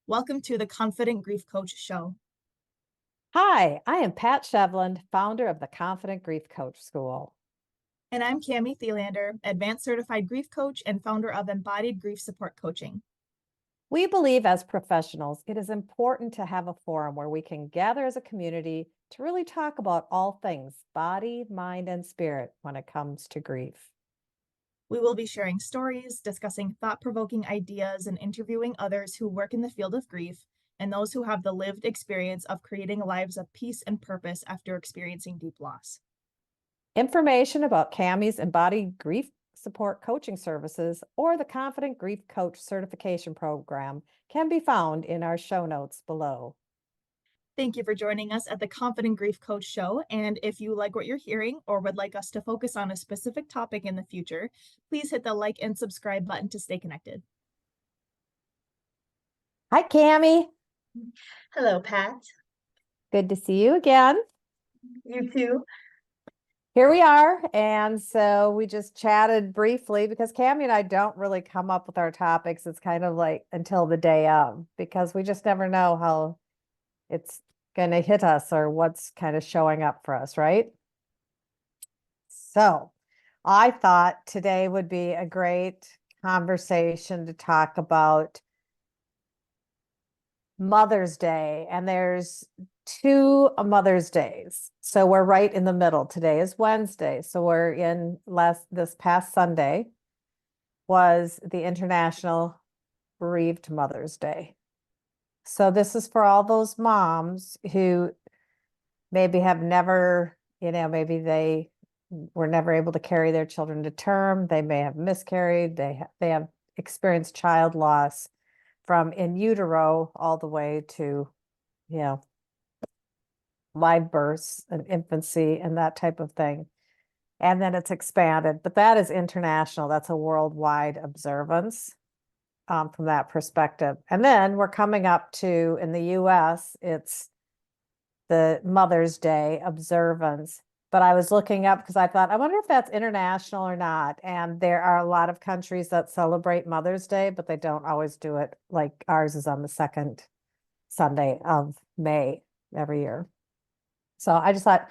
Welcome to the Confident Grief Coach Show. Hi, I am Pat Shevland, founder of the Confident Grief Coach School. And I'm Cami Thielander, Advanced Certified Grief Coach and founder of Embodied Grief Support Coaching. We believe as professionals, it is important to have a forum where we can gather as a community to really talk about all things body, mind, and spirit when it comes to grief. We will be sharing stories, discussing thought-provoking ideas, and interviewing others who work in the field of grief and those who have the lived experience of creating lives of peace and purpose after experiencing deep loss. Information about Cami's Embodied Grief Support Coaching Services or the Confident Grief Coach Certification Program can be found in our show notes below. Thank you for joining us at the Confident Grief Coach Show. And if you like what you're hearing or would like us to focus on a specific topic in the future, please hit the like and subscribe button to stay connected. Hi, Cami. Hello, Pat. Good to see you again. You too. Here we are. And so we just chatted briefly because Cami and I don't really come up with our topics. It's kind of like until the day of, because we just never know how it's going to hit us or what's kind of showing up for us, right? So I thought today would be a great conversation to talk about Mother's Day. And there's two Mother's Days. So we're right in the middle. Today is Wednesday. So we're in this past Sunday was the International Bereaved Mother's Day. So this is for all those moms who maybe have never, maybe they were never able to carry their children to term. They may have miscarried. They have experienced child loss from in utero all the way to, live births and infancy and that type of thing. And then it's expanded, but that is international. That's a worldwide observance from that perspective. And then we're coming up to, in the US, it's the Mother's Day observance. But I was looking up because I thought, I wonder if that's international or not. And there are a lot of countries that celebrate Mother's Day, but they don't always do it like ours is on the second Sunday of May every year. So I just thought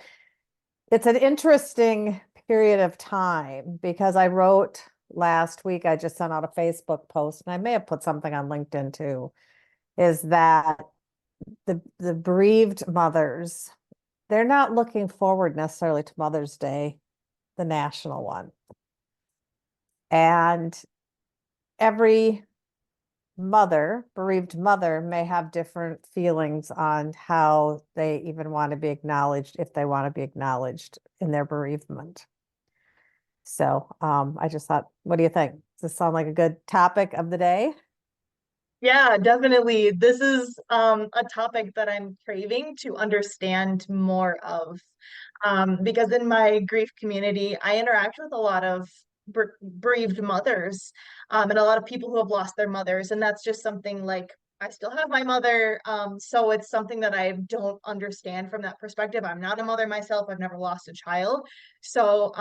it's an interesting period of time because I wrote last week, I just sent out a Facebook post, and I may have put something on LinkedIn too, is that the bereaved mothers, they're not looking forward necessarily to Mother's Day, the national one. And every bereaved mother may have different feelings on how they even want to be acknowledged, if they want to be acknowledged in their bereavement. So I just thought, what do you think? Does this sound like a good topic of the day? Yeah, definitely. This is a topic that I'm craving to understand more of. Because in my grief community, I interact with a lot of bereaved mothers, and a lot of people who have lost their mothers. And that's just something like I still have my mother. So it's something that I don't understand from that perspective. I'm not a mother myself. I've never lost a child. So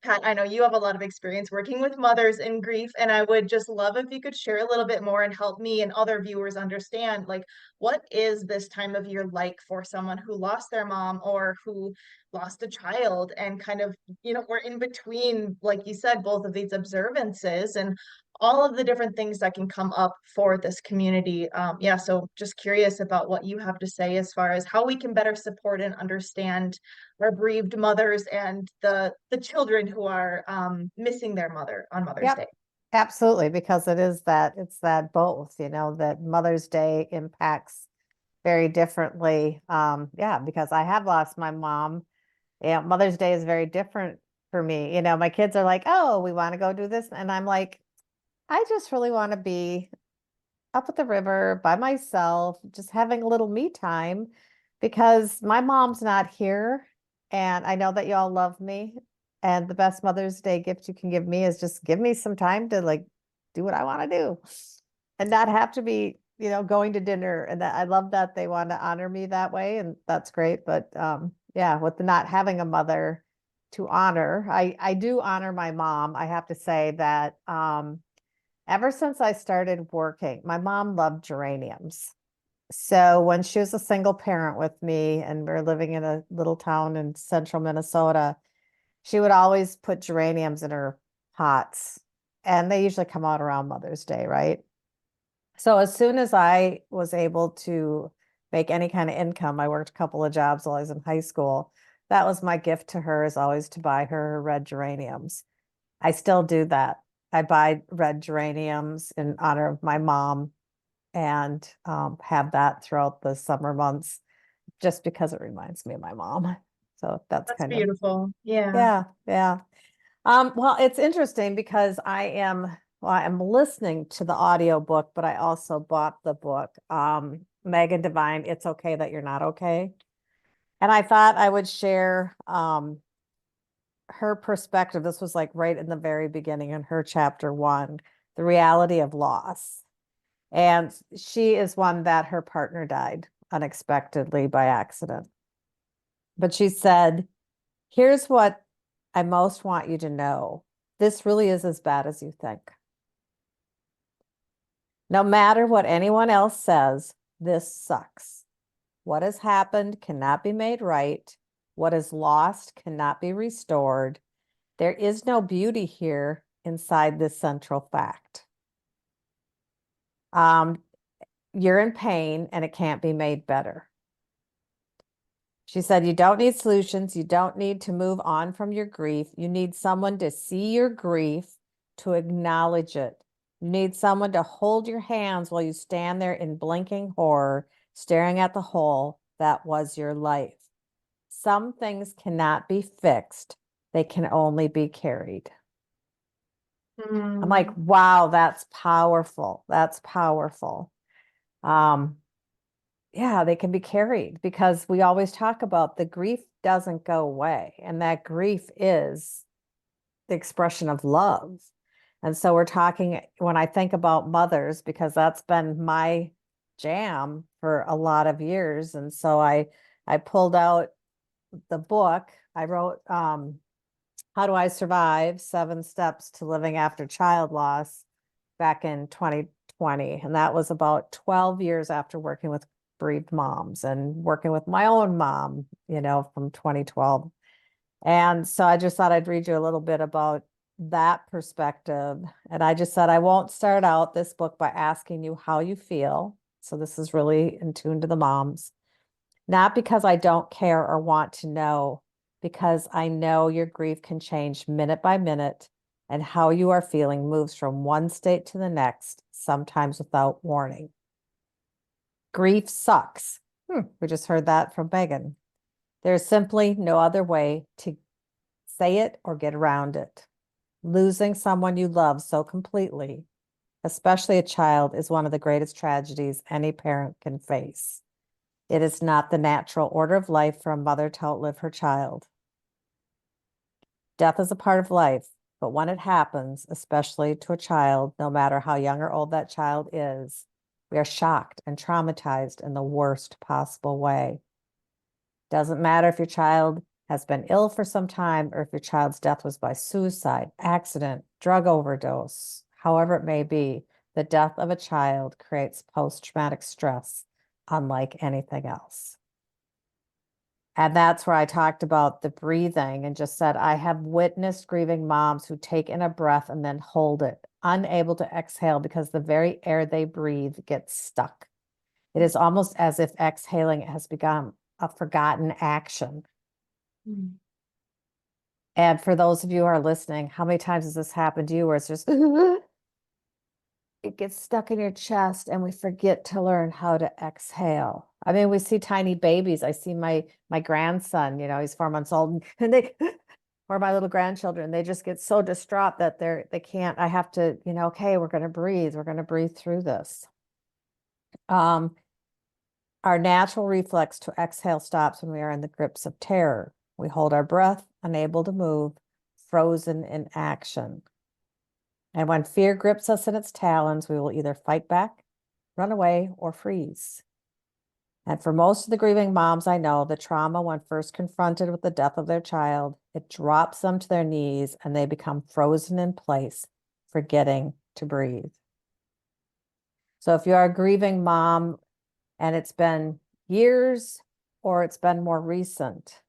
Pat, I know you have a lot of experience working with mothers in grief, and I would just love if you could share a little bit more and help me and other viewers understand, like, what is this time of year like for someone who lost their mom or who lost a child, and kind of, we're in between, like you said, both of these observances and all of the different things that can come up for this community. Yeah, so just curious about what you have to say as far as how we can better support and understand our bereaved mothers and the children who are missing their mother on Mother's Day. Absolutely, because it's that both, that Mother's Day impacts very differently. Because I have lost my mom. Mother's Day is very different for me. My kids are like, oh, we want to go do this. And I'm like, I just really want to be up at the river by myself, just having a little me time because my mom's not here. And I know that y'all love me. And the best Mother's Day gift you can give me is just give me some time to like do what I want to do and not have to be, going to dinner. And that I love that they want to honor me that way. And that's great. But with the not having a mother to honor, I do honor my mom. I have to say that, and Ever since I started working, my mom loved geraniums. So when she was a single parent with me and we are living in a little town in central Minnesota, she would always put geraniums in her pots. And they usually come out around Mother's Day, right? So as soon as I was able to make any kind of income, I worked a couple of jobs while I was in high school. That was my gift to her, is always to buy her red geraniums. I still do that. I buy red geraniums in honor of my mom and have that throughout the summer months just because it reminds me of my mom. So that's That's kind of, beautiful. Yeah. yeah, yeah. Well, it's interesting because I'm listening to the audio book, but I also bought the book, Megan Devine, It's Okay That You're Not Okay. And I thought I would share her perspective. This was like right in the very beginning in her chapter 1, the reality of loss. And she is one that her partner died unexpectedly by accident. But she said, here's what I most want you to know. This really is as bad as you think. No matter what anyone else says, this sucks. What has happened cannot be made right. What is lost cannot be restored. There is no beauty here inside this central fact. You're in pain and it can't be made better. She said, you don't need solutions. You don't need to move on from your grief. You need someone to see your grief, to acknowledge it. You need someone to hold your hands while you stand there in blinking horror, staring at the hole that was your life. Some things cannot be fixed. They can only be carried. I'm like, wow, that's powerful. That's powerful. Yeah, they can be carried because we always talk about the grief doesn't go away. And that grief is the expression of love. And so we're talking, when I think about mothers, because that's been my jam for a lot of years. And so I pulled out the book. I wrote, How Do I Survive? 7 Steps to Living After Child Loss back in 2020. And that was about 12 years after working with bereaved moms and working with my own mom, from 2012. And so I just thought I'd read you a little bit about that perspective. And I just said, I won't start out this book by asking you how you feel. So this is really in tune to the moms, not because I don't care or want to know, because I know your grief can change minute by minute, and how you are feeling moves from one state to the next, sometimes without warning. Grief sucks. We just heard that from Megan. There's simply no other way to say it or get around it. Losing someone you love so completely, especially a child, is one of the greatest tragedies any parent can face. It is not the natural order of life for a mother to outlive her child. Death is a part of life, but when it happens, especially to a child, no matter how young or old that child is, we are shocked and traumatized in the worst possible way. Doesn't matter if your child has been ill for some time or if your child's death was by suicide, accident, drug overdose, however it may be, the death of a child creates post-traumatic stress unlike anything else. And that's where I talked about the breathing and just said, I have witnessed grieving moms who take in a breath and then hold it, unable to exhale because the very air they breathe gets stuck. It is almost as if exhaling has become a forgotten action. And for those of you who are listening, how many times has this happened to you where it's just, it gets stuck in your chest and we forget to learn how to exhale. I mean, we see tiny babies. I see my grandson, he's 4 months old, and they, or my little grandchildren, they just get so distraught that they can't, I have to, okay, we're going to breathe. We're going to breathe through this. Our natural reflex to exhale stops when we are in the grips of terror. We hold our breath, unable to move, frozen in action. And when fear grips us in its talons, we will either fight back, run away, or freeze. And for most of the grieving moms I know, the trauma, when first confronted with the death of their child, it drops them to their knees and they become frozen in place, forgetting to breathe. So if you're a grieving mom and it's been years or it's been more recent,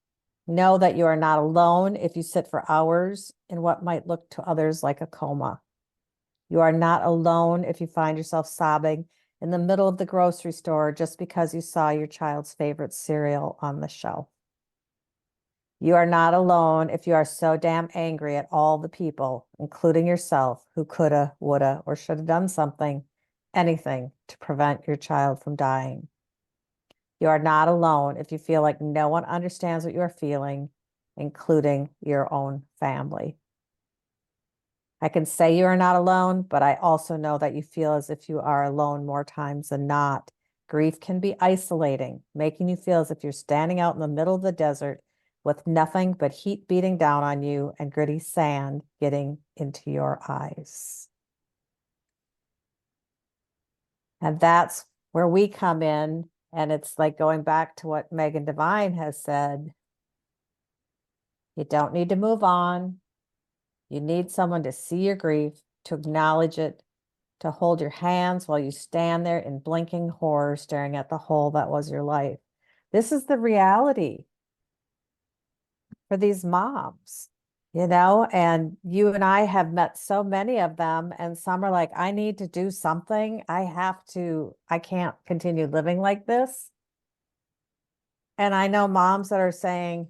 know that you are not alone if you sit for hours in what might look to others like a coma. You are not alone if you find yourself sobbing in the middle of the grocery store just because you saw your child's favorite cereal on the shelf. You are not alone if you are so damn angry at all the people, including yourself, who coulda, woulda, or should have done something, anything to prevent your child from dying. You are not alone if you feel like no one understands what you are feeling, including your own family. I can say you are not alone, but I also know that you feel as if you are alone more times than not. Grief can be isolating, making you feel as if you're standing out in the middle of the desert with nothing but heat beating down on you and gritty sand getting into your eyes. And that's where we come in. And it's like going back to what Megan Devine has said. You don't need to move on. You need someone to see your grief, to acknowledge it, to hold your hands while you stand there in blinking horror, staring at the hole that was your life. This is the reality for these moms, and you and I have met so many of them, and some are like, I need to do something. I can't continue living like this. And I know moms that are saying,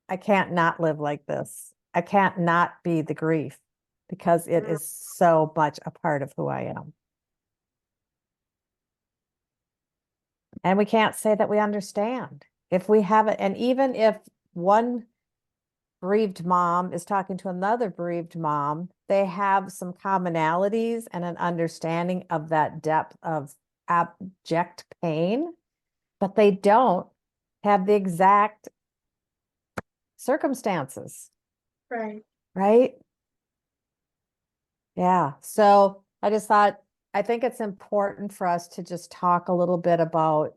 I can't not live like this. I can't not be the grief because it is so much a part of who I am. And we can't say that we understand if we haven't. And even if one bereaved mom is talking to another bereaved mom, they have some commonalities and an understanding of that depth of abject pain, but they don't have the exact circumstances. Right. Right? Yeah. So I just thought, I think it's important for us to just talk a little bit about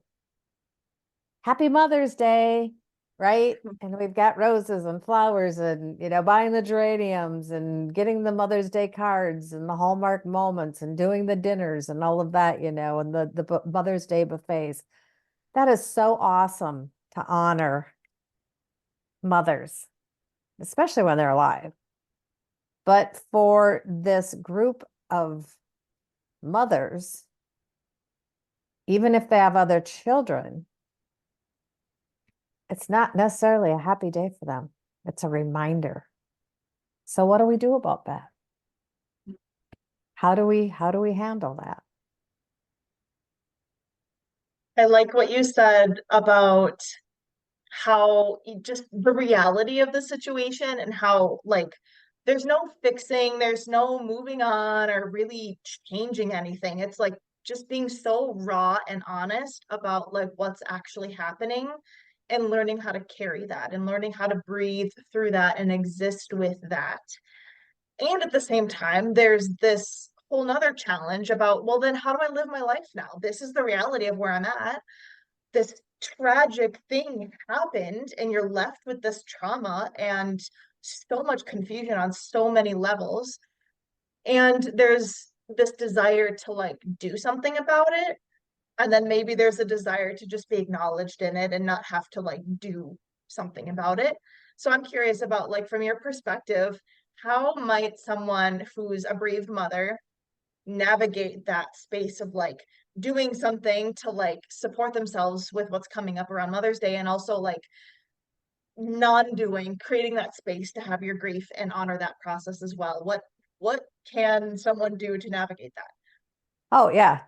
Happy Mother's Day, right? And we've got roses and flowers and, buying the geraniums and getting the Mother's Day cards and the Hallmark moments and doing the dinners and all of that, and the Mother's Day buffets. That is so awesome to honor mothers, especially when they're alive. But for this group of mothers, even if they have other children, it's not necessarily a happy day for them. It's a reminder. So what do we do about that? How do we handle that? I like what you said about how just the reality of the situation and how like there's no fixing, there's no moving on or really changing anything. It's like just being so raw and honest about like what's actually happening and learning how to carry that and learning how to breathe through that and exist with that. And at the same time, there's this whole nother challenge about, well, then how do I live my life now? This is the reality of where I'm at. This tragic thing happened, and you're left with this trauma and so much confusion on so many levels. And there's this desire to like do something about it. And then maybe there's a desire to just be acknowledged in it and not have to like do something about it. So I'm curious about like from your perspective, how might someone who's a bereaved mother navigate that space of like doing something to like support themselves with what's coming up around Mother's Day and also like non-doing, creating that space to have your grief and honor that process as well. What can someone do to navigate that? Oh yeah.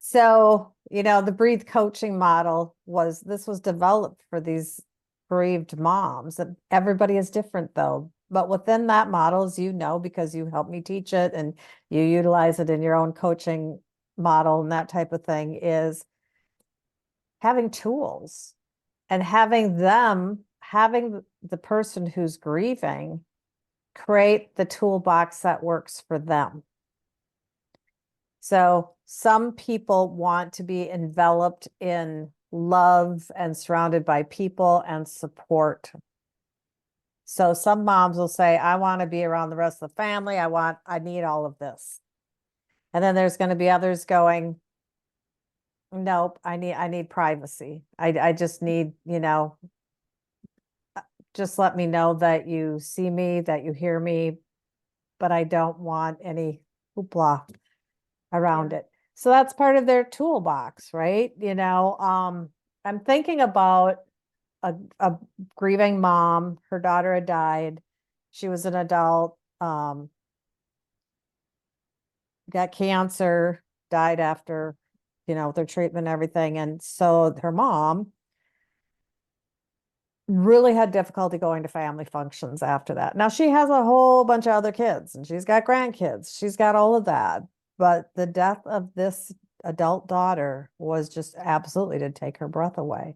So, the breathe coaching model was developed for these bereaved moms. Everybody is different though. But within that model, as because you helped me teach it and you utilize it in your own coaching model and that type of thing, is having tools and having the person who's grieving create the toolbox that works for them. So some people want to be enveloped in love and surrounded by people and support. So some moms will say, I want to be around the rest of the family. I need all of this. And then there's going to be others going, nope, I need privacy. I just need, just let me know that you see me, that you hear me, but I don't want any hoopla around Yeah. it. So that's part of their toolbox, right? I'm thinking about a grieving mom. Her daughter had died. She was an adult, got cancer, died after, their treatment and everything. And so her mom really had difficulty going to family functions after that. Now she has a whole bunch of other kids and she's got grandkids. She's got all of that. But the death of this adult daughter was just absolutely to take her breath away.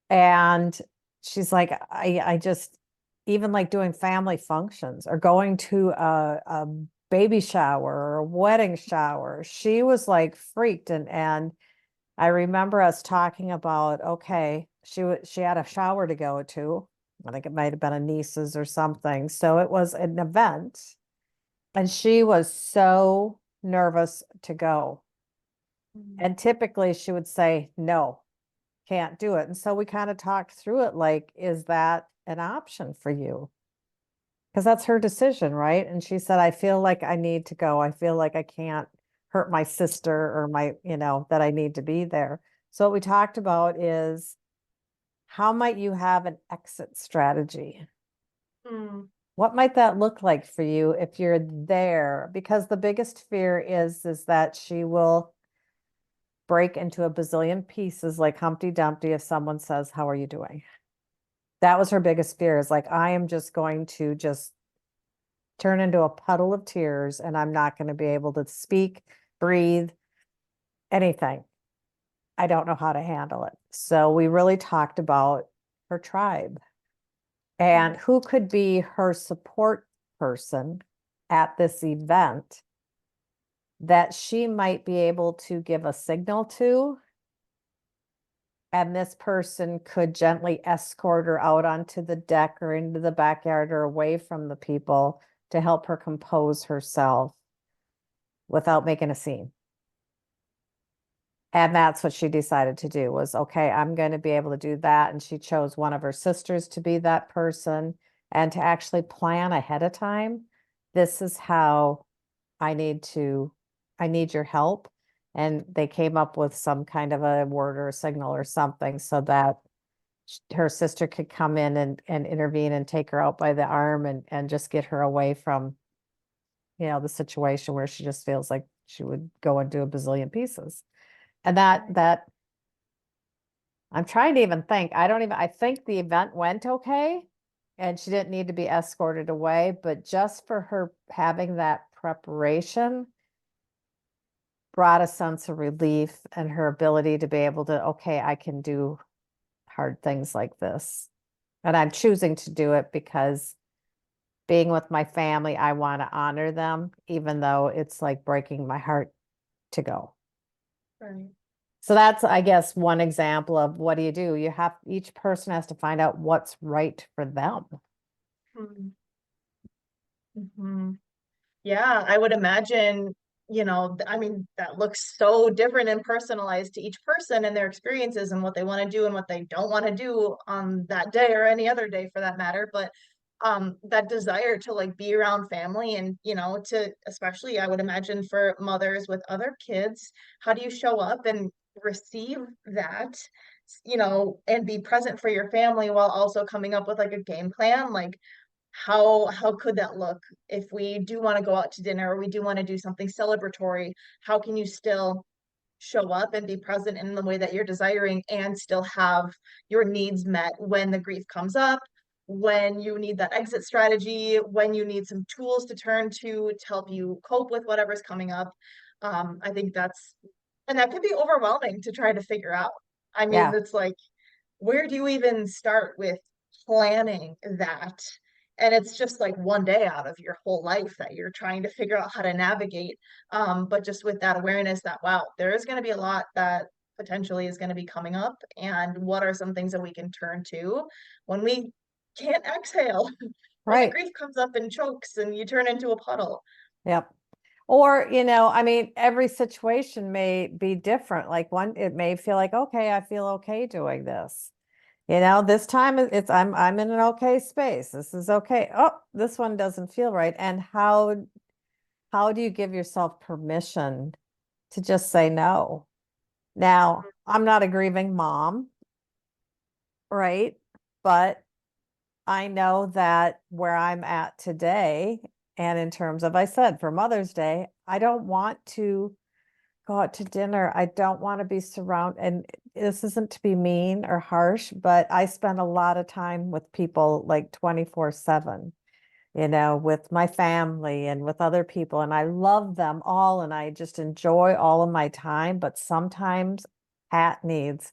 And she's like, I just, even like doing family functions or going to a baby shower or a wedding shower, she was like freaked. And I remember us talking about, okay, she had a shower to go to. I think it might have been a niece's or something. So it was an event. And she was so nervous to go. And typically she would say, no, can't do it. And so we kind of talked through it like, is that an option for you? Because that's her decision, right? And she said, I feel like I need to go. I feel like I can't hurt my sister or that I need to be there. So what we talked about is how might you have an exit strategy? Mm. What might that look like for you if you're there? Because the biggest fear is that she will break into a bazillion pieces like Humpty Dumpty if someone says, how are you doing? That was her biggest fear, is like, I am just going to just turn into a puddle of tears and I'm not going to be able to speak, breathe, anything. I don't know how to handle it. So we really talked about her tribe and who could be her support person at this event that she might be able to give a signal to. And this person could gently escort her out onto the deck or into the backyard or away from the people to help her compose herself without making a scene. And that's what she decided to do was, okay, I'm going to be able to do that. And she chose one of her sisters to be that person and to actually plan ahead of time. This is how I need your help. And they came up with some kind of a word or a signal or something so that her sister could come in and intervene and take her out by the arm and just get her away from, the situation where she just feels like she would go into a bazillion pieces. And that I'm trying to even think. I think the event went okay and she didn't need to be escorted away, but just for her having that preparation brought a sense of relief and her ability to be able to, okay, I can do hard things like this. And I'm choosing to do it because being with my family, I want to honor them, even though it's like breaking my heart to go. Right. So that's, I guess, one example of what do? Each person has to find out what's right for them. Mm-hmm. Yeah, I would imagine, I mean, that looks so different and personalized to each person and their experiences and what they want to do and what they don't want to do on that day or any other day for that matter. But that desire to like be around family and, to especially I would imagine for mothers with other kids, how do you show up and receive that, and be present for your family while also coming up with like a game plan? Like how could that look if we do want to go out to dinner or we do want to do something celebratory? How can you still show up and be present in the way that you're desiring and still have your needs met when the grief comes up, when you need that exit strategy, when you need some tools to turn to help you cope with whatever's coming up? I think that can be overwhelming to try to figure out. I mean, Yeah. it's like, where do you even start with planning that? And it's just like one day out of your whole life that you're trying to figure out how to navigate. But just with that awareness that, wow, there is going to be a lot that potentially is going to be coming up. And what are some things that we can turn to when we can't exhale, when the Right. grief comes up and chokes and you turn into a puddle? Yep. Or, I mean, every situation may be different. Like it may feel like, okay, I feel okay doing this. This time I'm in an okay space. This is okay. Oh, this one doesn't feel right. And how do you give yourself permission to just say no? Now, I'm not a grieving mom, right? But I know that where I'm at today, and in terms of, I said, for Mother's Day, I don't want to go out to dinner. I don't want to be surrounded. And this isn't to be mean or harsh, but I spend a lot of time with people like 24/7, with my family and with other people. And I love them all. And I just enjoy all of my time. But sometimes Pat needs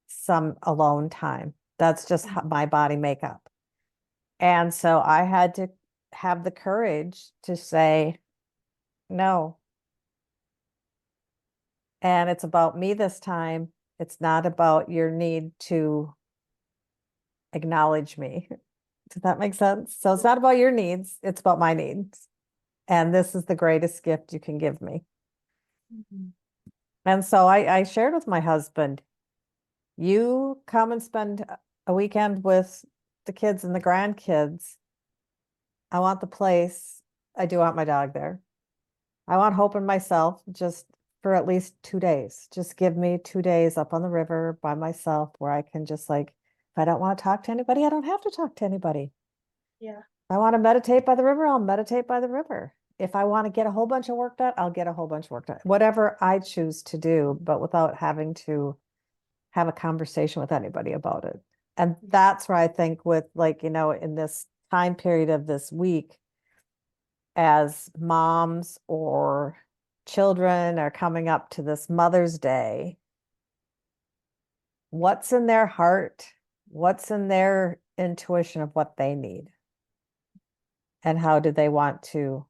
some alone time. That's just my body makeup. And so I had to have the courage to say no. And it's about me this time. It's not about your need to acknowledge me. Does that make sense? So it's not about your needs, it's about my needs. And this is the greatest gift you can give me. Mhm. And so I shared with my husband, you come and spend a weekend with the kids and the grandkids. I want the place. I do want my dog there. I want Hope and myself just for at least 2 days. Just give me 2 days up on the river by myself where I can just if I don't want to talk to anybody, I don't have to talk to anybody. Yeah. I want to meditate by the river, I'll meditate by the river. If I want to get a whole bunch of work done, I'll get a whole bunch of work done. Whatever I choose to do, but without having to have a conversation with anybody about it. And that's where I think with in this time period of this week, as moms or children are coming up to this Mother's Day, what's in their heart? What's in their intuition of what they need? And how do they want to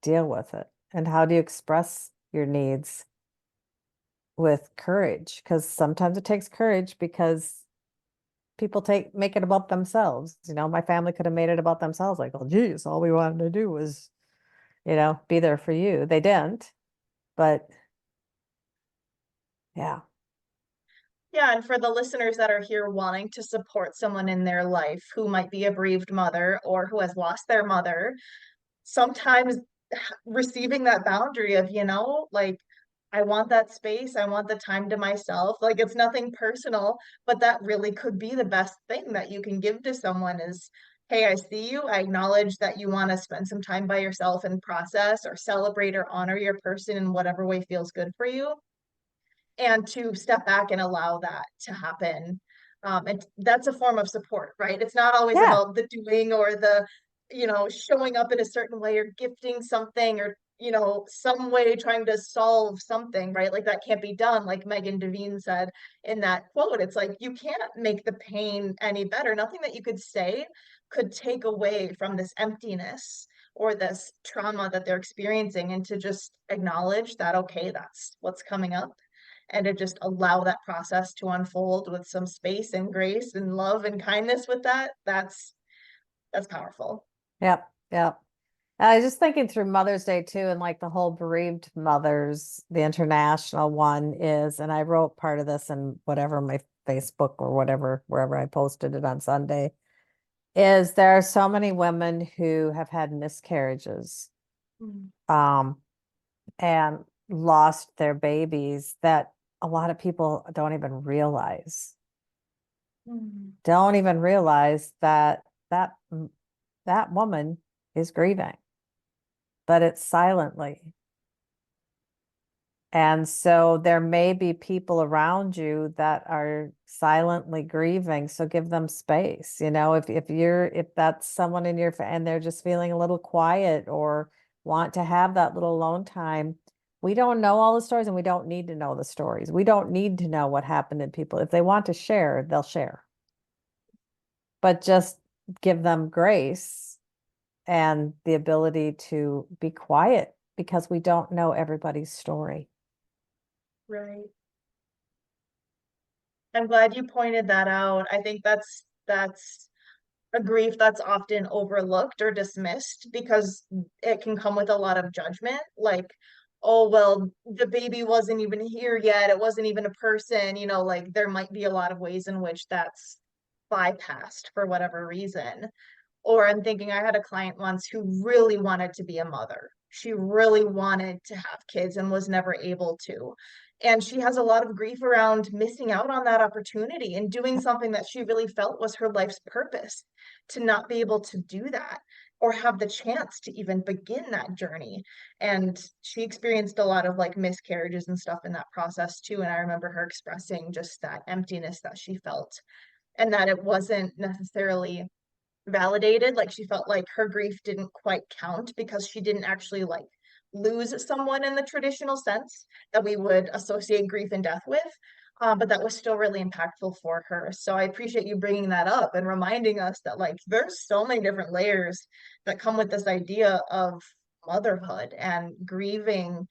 deal with it? And how do you express your needs with courage? Because sometimes it takes courage because people make it about themselves. My family could have made it about themselves, like, oh, geez, all we wanted to do was, be there for you. They didn't, but yeah. Yeah, and for the listeners that are here wanting to support someone in their life who might be a bereaved mother or who has lost their mother, sometimes receiving that boundary of, like, I want that space, I want the time to myself. Like, it's nothing personal, but that really could be the best thing that you can give to someone is, hey, I see you. I acknowledge that you want to spend some time by yourself and process or celebrate or honor your person in whatever way feels good for you, and to step back and allow that to happen. And that's a form of support, right? It's not always Yeah. about the doing or the, showing up in a certain way or gifting something or, some way trying to solve something, right? Like that can't be done. Like Megan Devine said in that quote, it's like, you can't make the pain any better. Nothing that you could say could take away from this emptiness or this trauma that they're experiencing, and to just acknowledge that, okay, that's what's coming up, and to just allow that process to unfold with some space and grace and love and kindness with that, that's powerful. Yep. Yep. I was just thinking through Mother's Day too, and the whole bereaved mothers, the international one is, and I wrote part of this in whatever my Facebook or whatever, wherever I posted it on Sunday, is there are so many women who have had miscarriages, Mm. um, and lost their babies that a lot of people Mm. don't even realize that woman is grieving, but it's silently. And so there may be people around you that are silently grieving. So give them space. If that's someone in your and they're just feeling a little quiet or want to have that little alone time. We don't know all the stories and we don't need to know the stories. We don't need to know what happened in people. If they want to share, they'll share. But just give them grace and the ability to be quiet because we don't know everybody's story. Right. I'm glad you pointed that out. I think that's a grief that's often overlooked or dismissed because it can come with a lot of judgment, like, oh, well, the baby wasn't even here yet, it wasn't even a person, like there might be a lot of ways in which that's bypassed for whatever reason. Or I'm thinking, I had a client once who really wanted to be a mother. She really wanted to have kids and was never able to. And she has a lot of grief around missing out on that opportunity and doing something that she really felt was her life's purpose, to not be able to do that or have the chance to even begin that journey. And she experienced a lot of like miscarriages and stuff in that process too. And I remember her expressing just that emptiness that she felt, and that it wasn't necessarily validated. Like she felt like her grief didn't quite count because she didn't actually like lose someone in the traditional sense that we would associate grief and death with. But that was still really impactful for her. So I appreciate you bringing that up and reminding us that like there's so many different layers that come with this idea of motherhood and grieving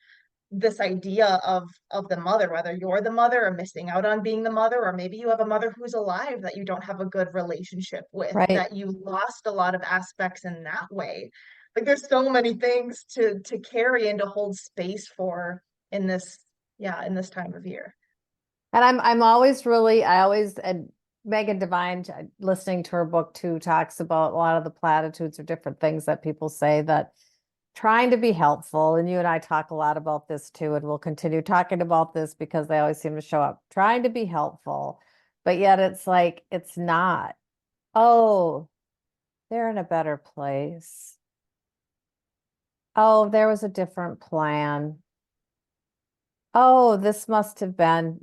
this idea of the mother, whether you're the mother or missing out on being the mother, or maybe you have a mother who's alive that you don't have a good relationship with, Right. that you lost a lot of aspects in that way. Like there's so many things to carry and to hold space for in this, yeah, in this time of year. And I'm always really, I always, and Megan Devine, listening to her book too, talks about a lot of the platitudes or different things that people say, that trying to be helpful. And you and I talk a lot about this too, and we'll continue talking about this because they always seem to show up, trying to be helpful. But yet it's like, it's not. Oh, they're in a better place. Oh, there was a different plan. Oh, this must have been,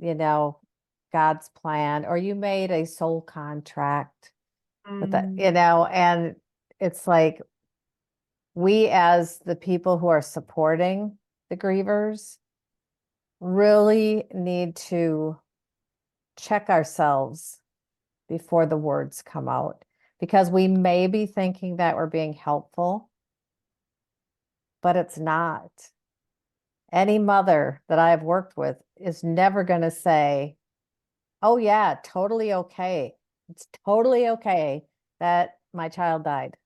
God's plan, or you made a soul contract with that, Mm, and it's like we as the people who are supporting the grievers really need to check ourselves before the words come out, because we may be thinking that we're being helpful, but it's not. Any mother that I have worked with is never going to say, oh, yeah, totally okay. It's totally okay that my child died.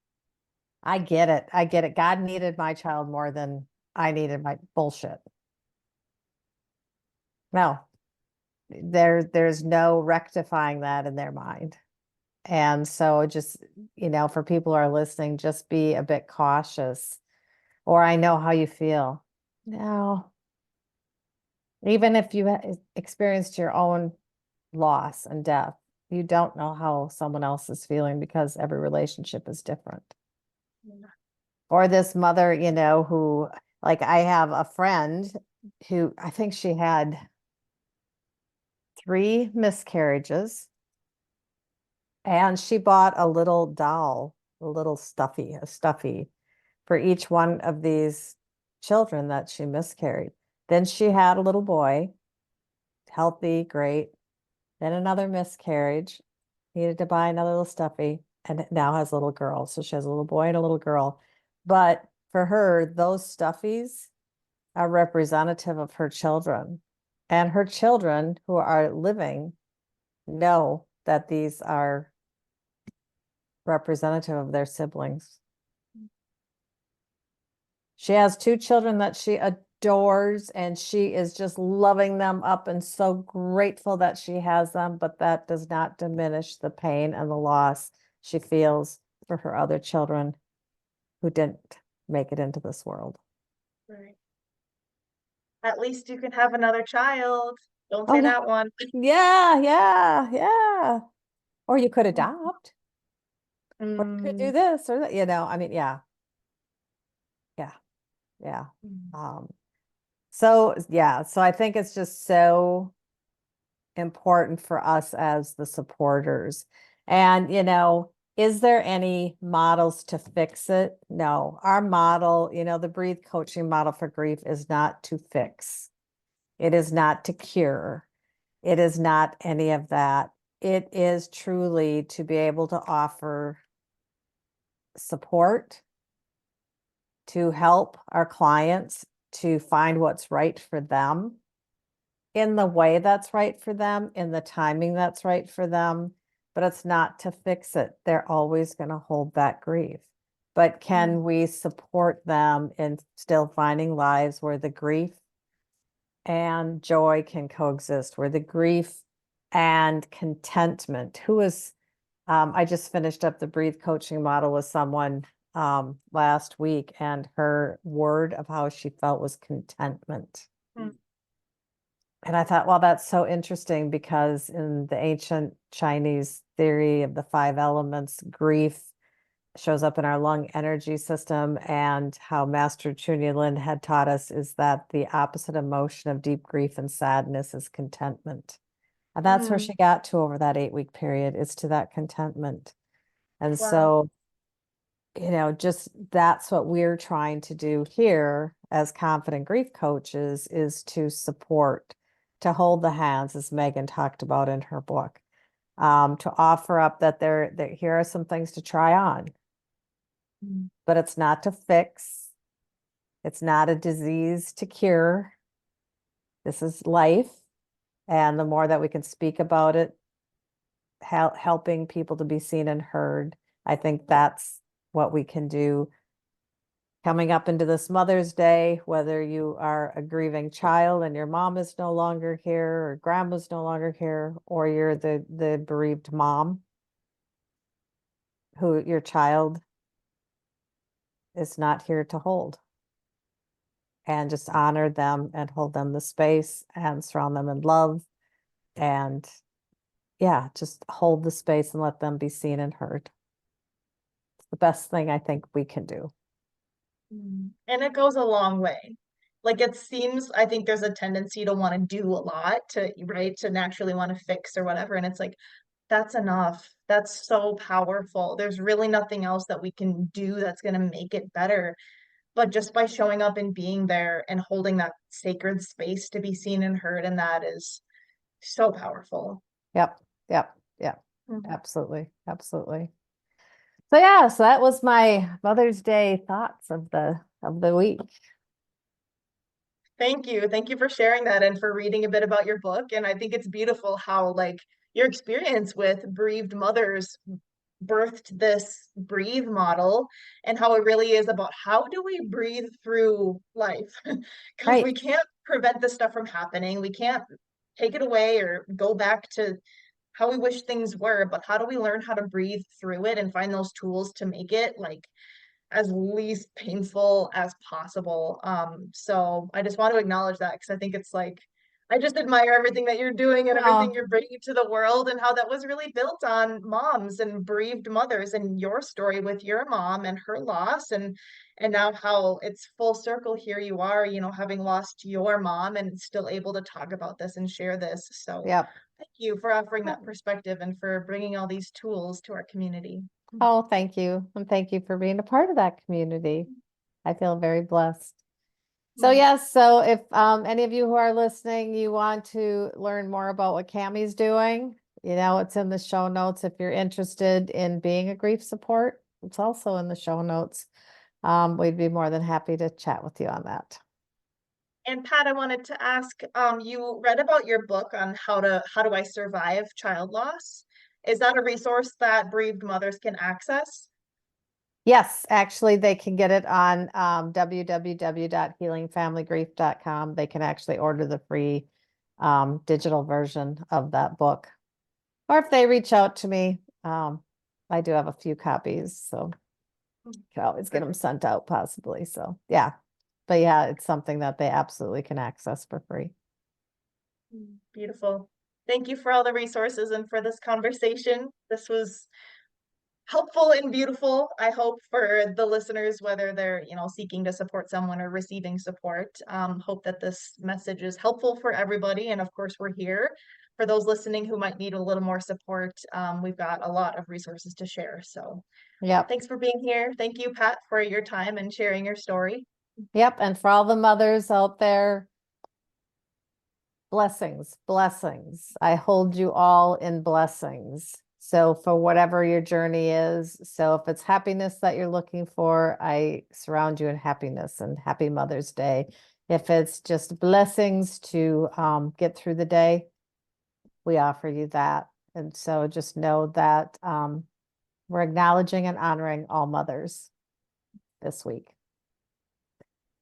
I get it. I get it. God needed my child more than I needed my bullshit. No, there's no rectifying that in their mind. And so just, for people who are listening, just be a bit cautious. Or I know how you feel. No, even if you experienced your own loss and death, you don't know how someone else is feeling, because every relationship is different. yeah. Or this mother, who, like, I have a friend who, I think she had 3 miscarriages, and she bought a little doll, a stuffy for each one of these children that she miscarried. Then she had a little boy, healthy, great. Then another miscarriage, needed to buy another little stuffy, and now has a little girl. So she has a little boy and a little girl. But for her, those stuffies are representative of her children. And her children who are living know that these are representative of their siblings. She has 2 children that she adores, and she is just loving them up and so grateful that she has them, but that does not diminish the pain and the loss she feels for her other children who didn't make it into this world. Right. At least you can have another child. Don't Oh say yeah. that one. Yeah, yeah, yeah. Or you could adopt, or you could do Mm, this or that, I mean, yeah, yeah, yeah. mm, So yeah, so I think it's just so important for us as the supporters. And, is there any models to fix it? No. Our model, the Breathe coaching model for grief is not to fix. It is not to cure. It is not any of that. It is truly to be able to offer support, to help our clients to find what's right for them in the way that's right for them, in the timing that's right for them, but it's not to fix it. They're always going to hold that grief. But can we support them in still finding lives where the grief and joy can coexist, where the grief and contentment? I just finished up the breathe coaching model with someone last week, and her word of how she felt was contentment. Mm. And I thought, well, that's so interesting, because in the ancient Chinese theory of the 5 elements, grief shows up in our lung energy system, and how Master Chunya Lin had taught us is that the opposite emotion of deep grief and sadness is contentment. And that's where she got to over that 8-week period, is to that contentment. And Wow. so, just that's what we're trying to do here as confident grief coaches, is to support, to hold the hands, as Megan talked about in her book, to offer up that here are some things to try on, but it's not to fix. It's not a disease to cure. This is life. And the more that we can speak about it, helping people to be seen and heard, I think that's what we can do. Coming up into this Mother's Day, whether you are a grieving child and your mom is no longer here, or grandma's no longer here, or you're the bereaved mom who your child is not here to hold, and just honor them and hold them the space and surround them in love, and just hold the space and let them be seen and heard. It's the best thing I think we can do. And it goes a long way. Like, it seems, I think there's a tendency to want to do a lot, to naturally want to fix or whatever. And it's like, that's enough. That's so powerful. There's really nothing else that we can do that's going to make it better. But just by showing up and being there and holding that sacred space to be seen and heard, and that is so powerful. Yep, yep, yep. Mhm. Absolutely, absolutely. So yeah, so that was my Mother's Day thoughts of the week. Thank you. Thank you for sharing that and for reading a bit about your book. And I think it's beautiful how, like, your experience with bereaved mothers birthed this breathe model, and how it really is about how do we breathe through life? Because Right. we can't prevent this stuff from happening. We can't take it away or go back to how we wish things were, but how do we learn how to breathe through it and find those tools to make it like as least painful as possible. So I just want to acknowledge that, because I think it's like, I just admire everything that you're doing and everything Oh, you're bringing to the world, and how that was really built on moms and bereaved mothers, and your story with your mom and her loss, and now how it's full circle. Here you are, having lost your mom and still able to talk about this and share this. So yep. thank you for offering that perspective and for bringing all these tools to our community. Oh, thank you. And thank you for being a part of that community. I feel very blessed. So yes, so if any of you who are listening, you want to learn more about what Cami's doing, it's in the show notes. If you're interested in being a grief support, it's also in the show notes. We'd be more than happy to chat with you on that. And Pat, I wanted to ask, you read about your book on how do I survive child loss? Is that a resource that bereaved mothers can access? Yes, actually, they can get it on www.healingfamilygrief.com. They can actually order the free digital version of that book. Or if they reach out to me, I do have a few copies, so can always get them sent out possibly. So yeah, but yeah, it's something that they absolutely can access for free. Beautiful. Thank you for all the resources and for this conversation. This was helpful and beautiful, I hope, for the listeners, whether they're, seeking to support someone or receiving support. Hope that this message is helpful for everybody. And of course, we're here for those listening who might need a little more support. We've got a lot of resources to share. So Yep. thanks for being here. Thank you, Pat, for your time and sharing your story. Yep. And for all the mothers out there, blessings, blessings. I hold you all in blessings. So for whatever your journey is, so if it's happiness that you're looking for, I surround you in happiness, and happy Mother's Day. If it's just blessings to get through the day, we offer you that. And so just know that we're acknowledging and honoring all mothers this week.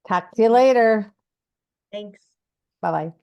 Talk to you later. Thanks. Bye-bye.